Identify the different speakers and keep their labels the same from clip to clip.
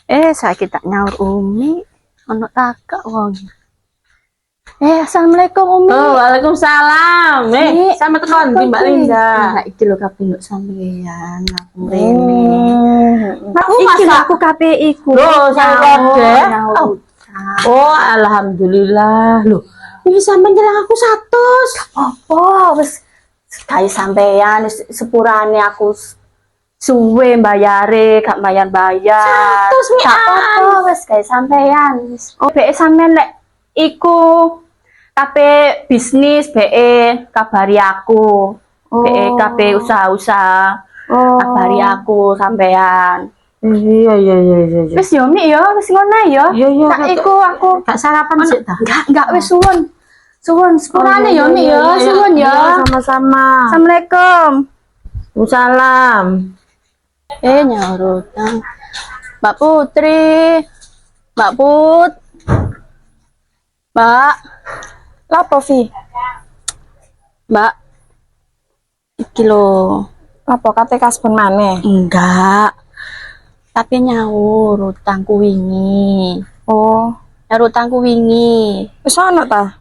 Speaker 1: Saiki tak nyaur Umi. Ono takak wong. Assalamualaikum Umi.
Speaker 2: Oh, waalaikumsalam. Sama tekan di Mbak Linda.
Speaker 1: Nah, iki lho kapinduk sampeyan aku rene.
Speaker 2: Aku
Speaker 1: Iki lho
Speaker 2: masak.
Speaker 1: aku KPI ku.
Speaker 2: Loh, saya kode.
Speaker 1: Oh.
Speaker 2: Oh, alhamdulillah. Loh, ini sampean nyelang aku 100.
Speaker 1: Apa wis gawe sampeyan sepurane aku suwe mbayare gak bayar-bayar.
Speaker 2: 100 mi
Speaker 1: Gak apa-apa wis gawe sampeyan. Oh, BE sampean lek iku kabeh bisnis BE kabari aku. BE kabeh usaha-usaha. Kabari aku sampean.
Speaker 2: Iya.
Speaker 1: Wis yo Mi yo, wis ngono yo.
Speaker 2: Iya.
Speaker 1: Tak iku aku
Speaker 2: Gak sarapan sih ta?
Speaker 1: enggak wis suwun. Suwun sepurane yo Mi yo, suwun yo.
Speaker 2: Sama-sama.
Speaker 1: Assalamualaikum.
Speaker 2: Waalaikumsalam.
Speaker 1: Nyaur utang. Mbak Putri. Mbak Put. Mbak.
Speaker 3: Lapo Vi?
Speaker 1: Mbak. Iki lho.
Speaker 3: Lapo kate kasbon maneh?
Speaker 1: Enggak. Tapi nyaur utangku wingi.
Speaker 3: Oh,
Speaker 1: Nyaur utangku wingi.
Speaker 3: wis ono ta?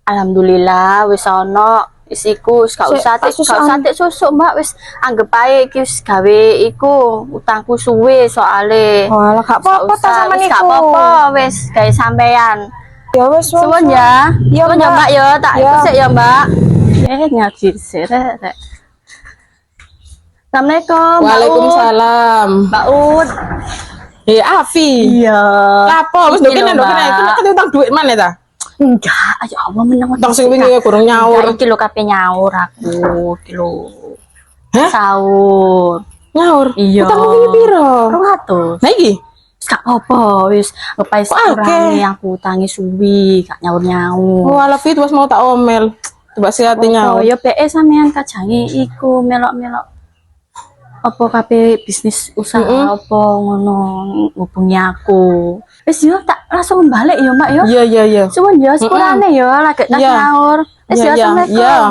Speaker 1: Alhamdulillah wis ono. Wis iku wis gak usah tik susuk Mbak, wis anggap ae iki wis gawe iku utangku suwe soalé.
Speaker 3: Walah gak apa-apa ta sama
Speaker 1: Wis
Speaker 3: niku.
Speaker 1: gak apa-apa wis gawe sampean.
Speaker 3: Ya wis
Speaker 1: Suwun ya.
Speaker 3: Iya,
Speaker 1: Suwun ya Mbak ya, tak
Speaker 3: Ya.
Speaker 1: ikut sik ya Mbak. Ngaji sik rek. Assalamualaikum. Mbak Ut.
Speaker 2: Waalaikumsalam.
Speaker 1: Mbak Ut.
Speaker 2: Afi.
Speaker 1: Iya.
Speaker 2: Lapo wis
Speaker 1: Iki
Speaker 2: ndokene
Speaker 1: lho,
Speaker 2: itu
Speaker 1: Mbak.
Speaker 2: kan utang duit mana ta?
Speaker 1: Enggak, ya Allah meneng.
Speaker 2: Utang sing wingi kurang nyaur.
Speaker 1: Iki lho kabeh nyaur aku, iki lho.
Speaker 2: Hah?
Speaker 1: Sahur.
Speaker 2: Nyaur.
Speaker 1: Iya.
Speaker 2: Utang wingi piro?
Speaker 1: 200.
Speaker 2: Nah iki.
Speaker 1: Wis gak apa, wis ngepai sekurangnya aku utangi suwi, gak nyaur-nyaur.
Speaker 2: Oh, ala fit was mau tak omel. Coba sihati nyaur.
Speaker 1: Ya PE sampean kajange iku melok-melok apa kabeh bisnis usaha apa ngono ngubungi aku. Wis yo tak langsung balik yo Mbak yo.
Speaker 2: Iya.
Speaker 1: Suwun yo sepurane yo lagi tak
Speaker 2: Iya.
Speaker 1: nyaur. Wis yo
Speaker 2: Iya.
Speaker 1: Assalamualaikum.